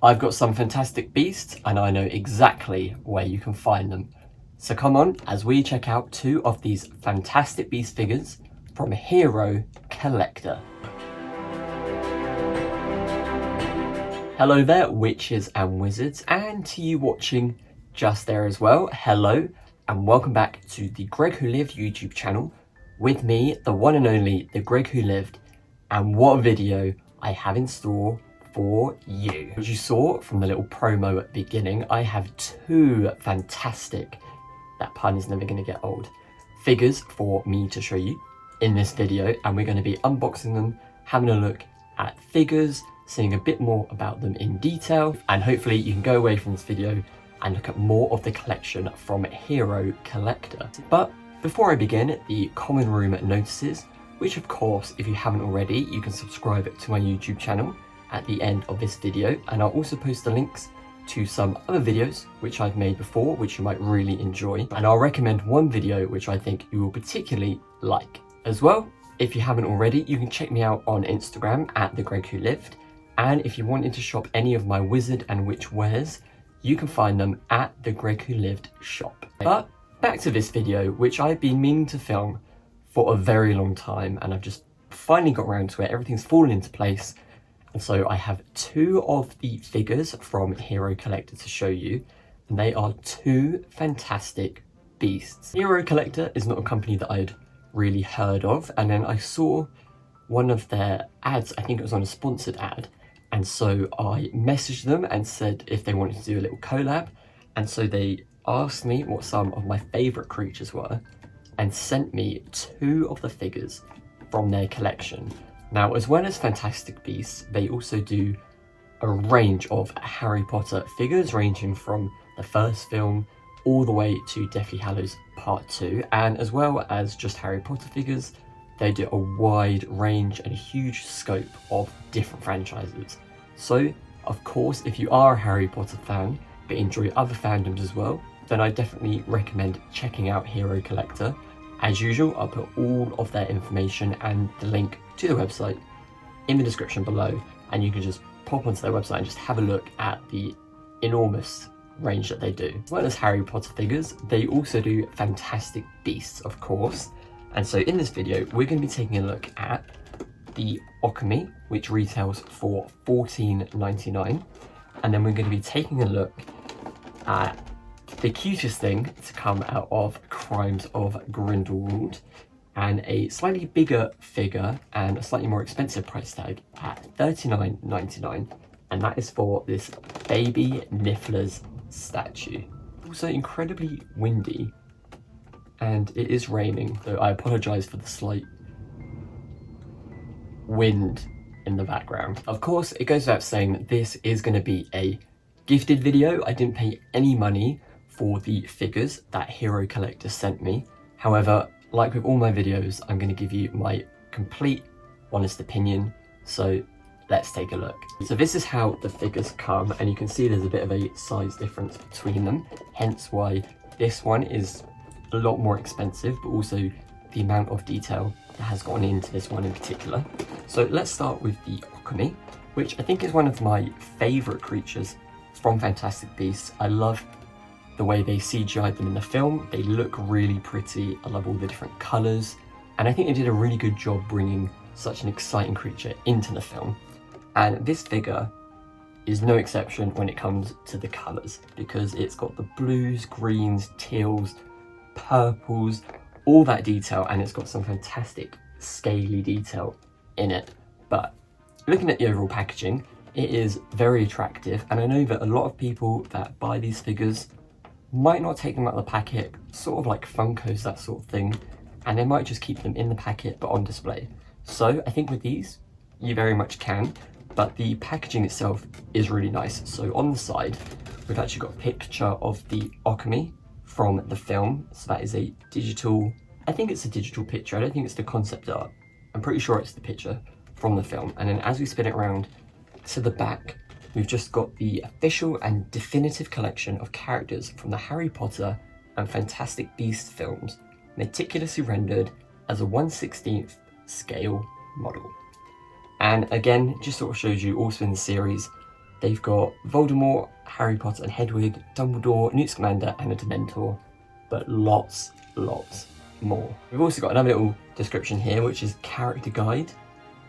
I've got some fantastic beasts and I know exactly where you can find them. So come on as we check out two of these fantastic beast figures from Hero Collector. Hello there, witches and wizards, and to you watching just there as well, hello and welcome back to the Greg Who Lived YouTube channel with me, the one and only The Greg Who Lived, and what video I have in store for you. As you saw from the little promo at the beginning, I have two fantastic, that pun is never going to get old, figures for me to show you in this video, and we're going to be unboxing them, having a look at figures, seeing a bit more about them in detail, and hopefully you can go away from this video and look at more of the collection from Hero Collector. But before I begin, the common room notices, which of course, if you haven't already, you can subscribe to my YouTube channel at the end of this video, and I'll also post the links to some other videos which I've made before, which you might really enjoy, and I'll recommend one video which I think you will particularly like. As well, if you haven't already, you can check me out on Instagram at TheGregWhoLived, and if you wanted to shop any of my wizard and witch wares, you can find them at the Greg Who Lived shop. But back to this video, which I've been meaning to film for a very long time, and I've just finally got around to it. Everything's fallen into place, and so I have two of the figures from Hero Collector to show you, and they are two fantastic beasts. Hero Collector is not a company that I'd really heard of, and then I saw one of their ads, I think it was on a sponsored ad, and so I messaged them and said if they wanted to do a little collab, and so they asked me what some of my favourite creatures were and sent me two of the figures from their collection. Now, as well as Fantastic Beasts, they also do a range of Harry Potter figures ranging from the first film all the way to Deathly Hallows Part 2, and as well as just Harry Potter figures, they do a wide range and a huge scope of different franchises. So, of course, if you are a Harry Potter fan but enjoy other fandoms as well, then I definitely recommend checking out Hero Collector. As usual, I'll put all of their information and the link to the website in the description below, and you can just pop onto their website and just have a look at the enormous range that they do. As well as Harry Potter figures, they also do Fantastic Beasts, of course. And so in this video, we're going to be taking a look at the Okami, which retails for $14.99. And then we're going to be taking a look at the cutest thing to come out of Crimes of Grindelwald, and a slightly bigger figure and a slightly more expensive price tag at $39.99. And that is for this baby Niffler's statue. Also incredibly windy, and it is raining, so I apologise for the slight wind in the background. Of course, it goes without saying that this is going to be a gifted video. I didn't pay any money for the figures that Hero Collector sent me. However, like with all my videos, I'm going to give you my complete honest opinion, so let's take a look. So this is how the figures come, and you can see there's a bit of a size difference between them, hence why this one is a lot more expensive, but also the amount of detail that has gone into this one in particular. So let's start with the Okami, which I think is one of my favourite creatures from Fantastic Beasts. I love the way they CGI'd them in the film. They look really pretty. I love all the different colours, and I think they did a really good job bringing such an exciting creature into the film. And this figure is no exception when it comes to the colours, because it's got the blues, greens, teals, purples, all that detail, and it's got some fantastic scaly detail in it. But looking at the overall packaging, it is very attractive, and I know that a lot of people that buy these figures might not take them out of the packet, sort of like Funkos, that sort of thing, and they might just keep them in the packet but on display. So I think with these, you very much can, but the packaging itself is really nice. So on the side, we've actually got a picture of the Okami from the film. So that is a digital, I think it's a digital picture. I don't think it's the concept art. I'm pretty sure it's the picture from the film. And then as we spin it around to the back, we've just got the official and definitive collection of characters from the Harry Potter and Fantastic Beasts films, meticulously rendered as a 1/16th scale model. And again, just sort of shows you also in the series, they've got Voldemort, Harry Potter and Hedwig, Dumbledore, Newt Scamander and a Dementor, but lots more. We've also got another little description here, which is character guide.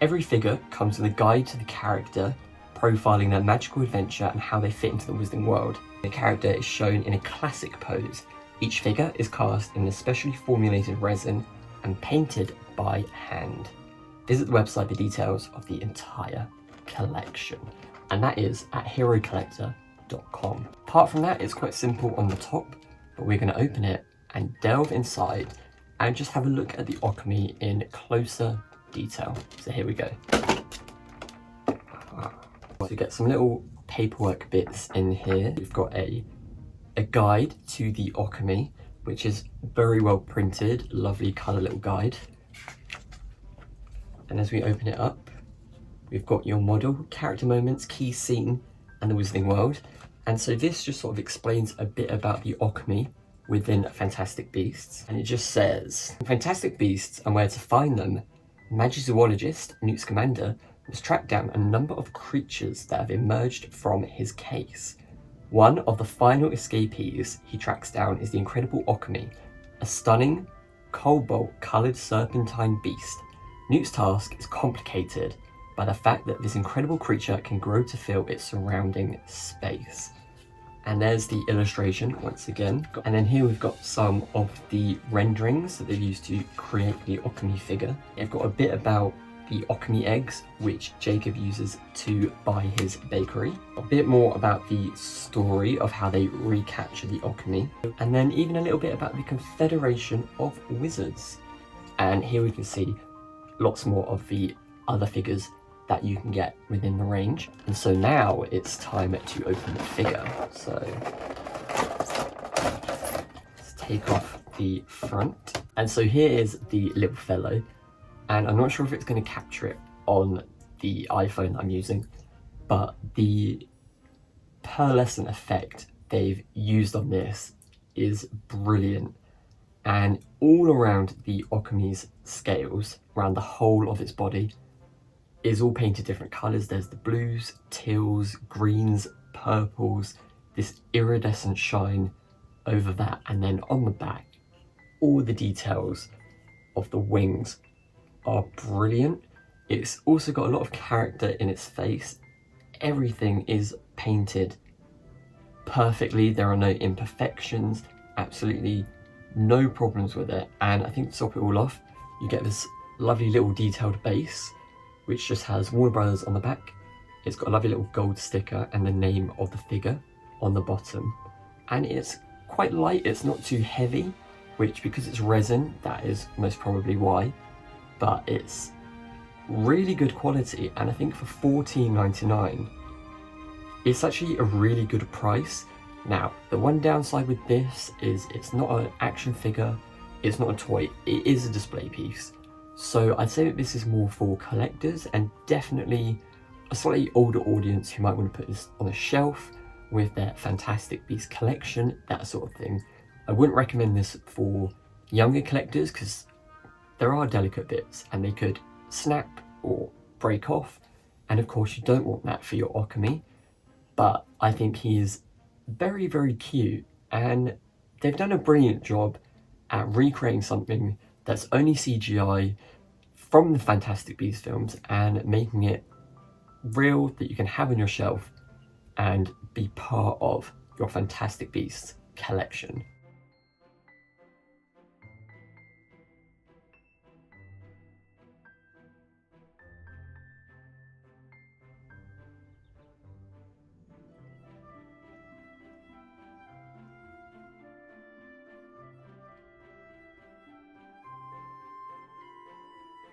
Every figure comes with a guide to the character, profiling their magical adventure and how they fit into the Wizarding world. The character is shown in a classic pose. Each figure is cast in a specially formulated resin and painted by hand. Visit the website for details of the entire collection, and that is at herocollector.com. Apart from that, it's quite simple on the top, but we're going to open it and delve inside and just have a look at the Okami in closer detail. So here we go. So we get some little paperwork bits in here. We've got a guide to the Okami, which is very well printed, lovely colour little guide. And as we open it up, we've got your model, character moments, key scene, and the Wizarding world. And so this just sort of explains a bit about the Okami within Fantastic Beasts. And it just says, Fantastic Beasts and where to find them, Magizoologist Newt Scamander has tracked down a number of creatures that have emerged from his case. One of the final escapees he tracks down is the incredible Okami, a stunning, cobalt-coloured serpentine beast. Newt's task is complicated by the fact that this incredible creature can grow to fill its surrounding space. And there's the illustration once again. And then here we've got some of the renderings that they've used to create the Okami figure. They've got a bit about the Okami eggs, which Jacob uses to buy his bakery. A bit more about the story of how they recapture the Okami. And then even a little bit about the Confederation of Wizards. And here we can see lots more of the other figures that you can get within the range. And so now it's time to open the figure. So let's take off the front. And so here is the little fellow. And I'm not sure if it's going to capture it on the iPhone I'm using, but the pearlescent effect they've used on this is brilliant. And all around the Okami's scales, around the whole of its body, is all painted different colours. There's the blues, teals, greens, purples, this iridescent shine over that. And then on the back, all the details of the wings are brilliant. It's also got a lot of character in its face. Everything is painted perfectly. There are no imperfections, absolutely no problems with it. And I think to top it all off, you get this lovely little detailed base, which just has Warner Brothers on the back. It's got a lovely little gold sticker and the name of the figure on the bottom. And it's quite light, it's not too heavy, which because it's resin, that is most probably why. But it's really good quality, and I think for $14.99, it's actually a really good price. Now, the one downside with this is it's not an action figure, it's not a toy, it is a display piece. So I'd say that this is more for collectors and definitely a slightly older audience who might want to put this on a shelf with their Fantastic Beasts collection, that sort of thing. I wouldn't recommend this for younger collectors because there are delicate bits and they could snap or break off. And of course you don't want that for your Okami. But I think he is very, very cute, and they've done a brilliant job at recreating something that's only CGI from the Fantastic Beasts films and making it real, that you can have on your shelf and be part of your Fantastic Beasts collection.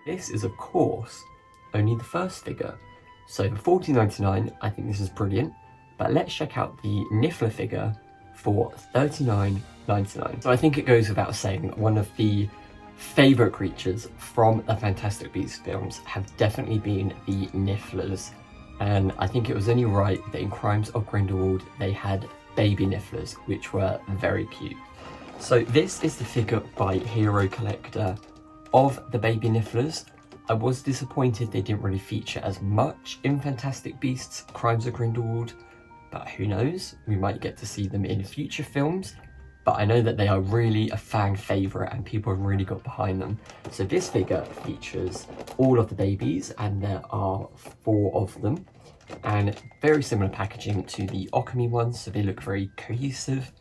This is, of course, only the first figure. So for $14.99, I think this is brilliant. But let's check out the Niffler figure for $39.99. So I think it goes without saying that one of the favourite creatures from the Fantastic Beasts films have definitely been the Nifflers. And I think it was only right that in Crimes of Grindelwald they had baby Nifflers, which were very cute. So this is the figure by Hero Collector of the baby Nifflers, I was disappointed they didn't really feature as much in Fantastic Beasts: Crimes of Grindelwald, but who knows, we might get to see them in future films. But I know that they are really a fan favourite and people have really got behind them. So this figure features all of the babies, and there are 4 of them, and very similar packaging to the Okami ones, so they look very cohesive.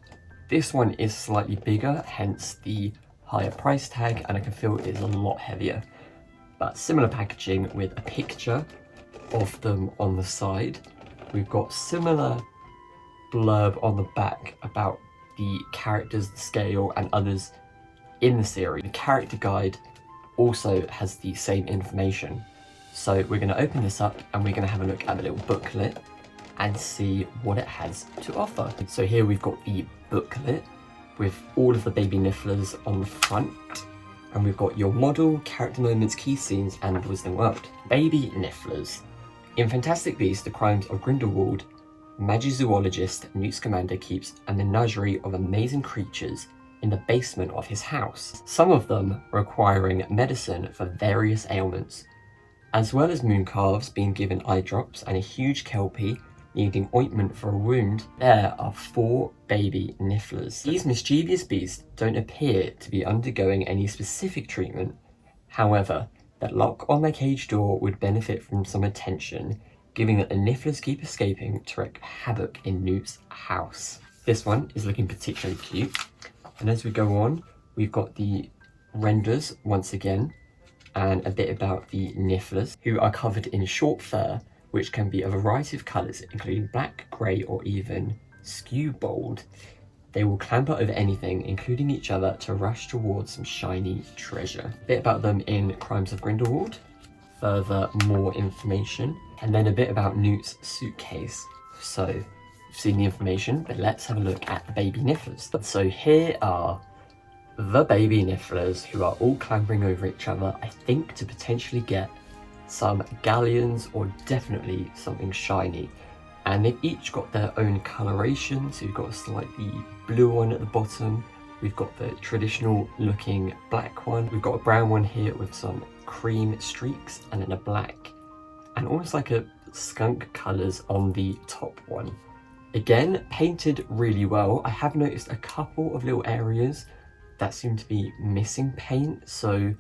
This one is slightly bigger, hence the higher price tag, and I can feel it is a lot heavier. But similar packaging with a picture of them on the side. We've got similar blurb on the back about the characters, the scale, and others in the series. The character guide also has the same information. So we're going to open this up and we're going to have a look at the little booklet and see what it has to offer. So here we've got the booklet with all of the baby Nifflers on the front, and we've got your model, character moments, key scenes, and Wizarding World. Baby Nifflers. In Fantastic Beasts: The Crimes of Grindelwald, Magizoologist Newt Scamander keeps a menagerie of amazing creatures in the basement of his house, some of them requiring medicine for various ailments, as well as moon calves being given eye drops and a huge kelpie needing ointment for a wound. There are 4 baby Nifflers. These mischievous beasts don't appear to be undergoing any specific treatment. However, that lock on their cage door would benefit from some attention, given that the Nifflers keep escaping to wreak havoc in Newt's house. This one is looking particularly cute. And as we go on, we've got the renders once again, and a bit about the Nifflers, who are covered in short fur, which can be a variety of colours, including black, grey, or even skew bold. They will clamber over anything, including each other, to rush towards some shiny treasure. A bit about them in Crimes of Grindelwald, further more information, and then a bit about Newt's suitcase. So, you've seen the information, but let's have a look at the baby Nifflers. So here are the baby Nifflers, who are all clambering over each other, I think to potentially get some galleons or definitely something shiny. And they've each got their own coloration, so you've got a slightly blue one at the bottom, we've got the traditional looking black one, we've got a brown one here with some cream streaks, and then a black and almost like a skunk colours on the top one. Again, painted really well. I have noticed a couple of little areas that seem to be missing paint, so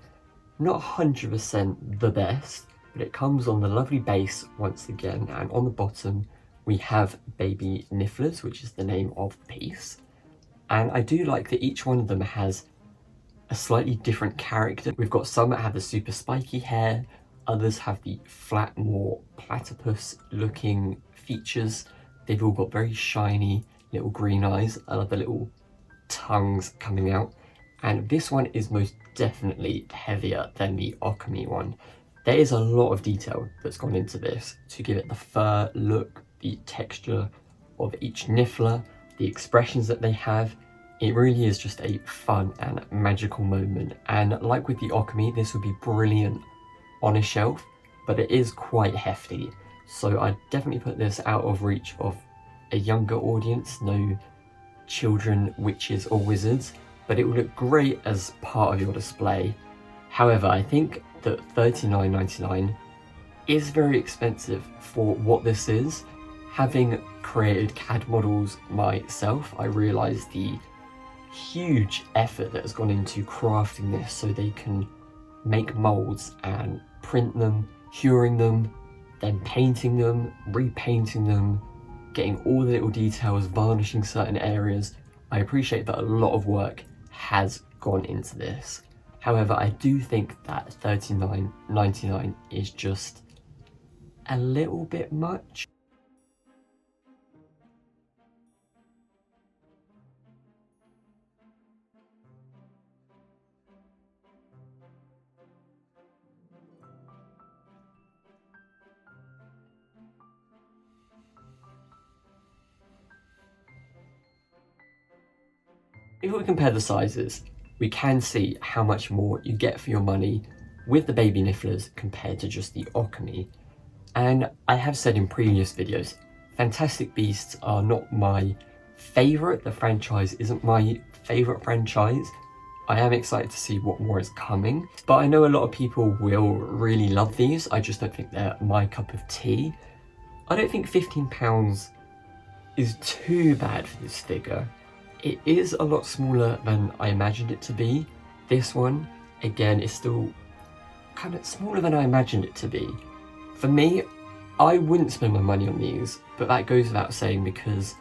not 100% the best, but it comes on the lovely base once again, and on the bottom we have baby Nifflers, which is the name of the piece. And I do like that each one of them has a slightly different character. We've got some that have the super spiky hair, others have the flat, more platypus looking features. They've all got very shiny little green eyes. I love the little tongues coming out. And this one is most definitely heavier than the Okami one. There is a lot of detail that's gone into this to give it the fur look, the texture of each Niffler, the expressions that they have. It really is just a fun and magical moment. And like with the Okami, this would be brilliant on a shelf, but it is quite hefty. So I'd definitely put this out of reach of a younger audience, no children, witches or wizards, but it would look great as part of your display. However, I think that $39.99 is very expensive for what this is. Having created CAD models myself, I realise the huge effort that has gone into crafting this so they can make molds and print them, curing them, then painting them, repainting them, getting all the little details, varnishing certain areas. I appreciate that a lot of work has gone into this. However, I do think that $39.99 is just a little bit much. If we compare the sizes, we can see how much more you get for your money with the baby Nifflers compared to just the Okami. And I have said in previous videos, Fantastic Beasts are not my favourite. The franchise isn't my favourite franchise, I am excited to see what more is coming, but I know a lot of people will really love these. I just don't think they're my cup of tea. I don't think £15 is too bad for this figure. It is a lot smaller than I imagined it to be. This one, again, is still kind of smaller than I imagined it to be. For me, I wouldn't spend my money on these, but that goes without saying because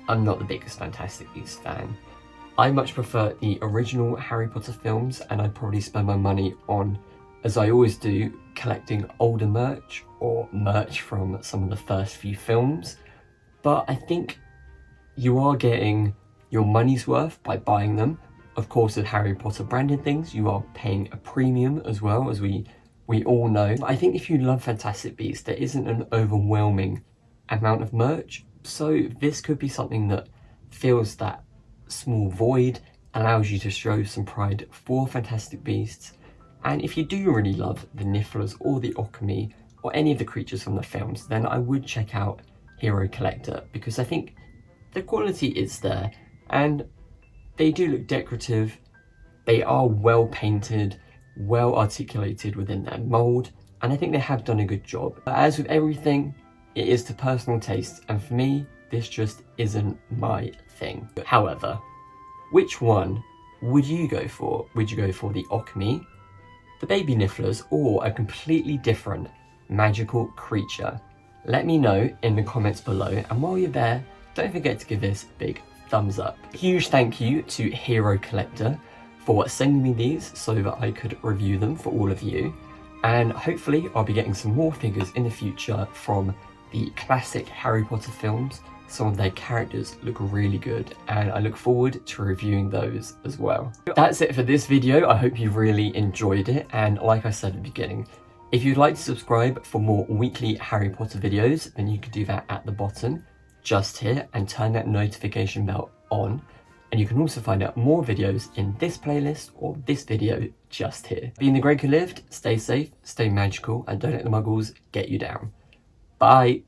I'm not the biggest Fantastic Beasts fan. I much prefer the original Harry Potter films, and I'd probably spend my money on, as I always do, collecting older merch or merch from some of the first few films. But I think you are getting your money's worth by buying them. Of course, with Harry Potter branded things, you are paying a premium as well, as we all know. But I think if you love Fantastic Beasts, there isn't an overwhelming amount of merch. So this could be something that fills that small void, allows you to show some pride for Fantastic Beasts. And if you do really love the Nifflers or the Occamy or any of the creatures from the films, then I would check out Hero Collector, because I think the quality is there and they do look decorative. They are well painted, well articulated within their mould, and I think they have done a good job. But as with everything, it is to personal taste, and for me, this just isn't my thing. However, which one would you go for? Would you go for the Occamy, the baby Nifflers, or a completely different magical creature? Let me know in the comments below, and while you're there, don't forget to give this a big thumbs up. Huge thank you to Hero Collector for sending me these so that I could review them for all of you, and hopefully I'll be getting some more figures in the future from the classic Harry Potter films. Some of their characters look really good, and I look forward to reviewing those as well. That's it for this video. I hope you really enjoyed it, and like I said at the beginning, if you'd like to subscribe for more weekly Harry Potter videos, then you can do that at the bottom, just here, and turn that notification bell on. And you can also find out more videos in this playlist or this video just here. Being the Greg who lived, stay safe, stay magical, and don't let the muggles get you down. Bye!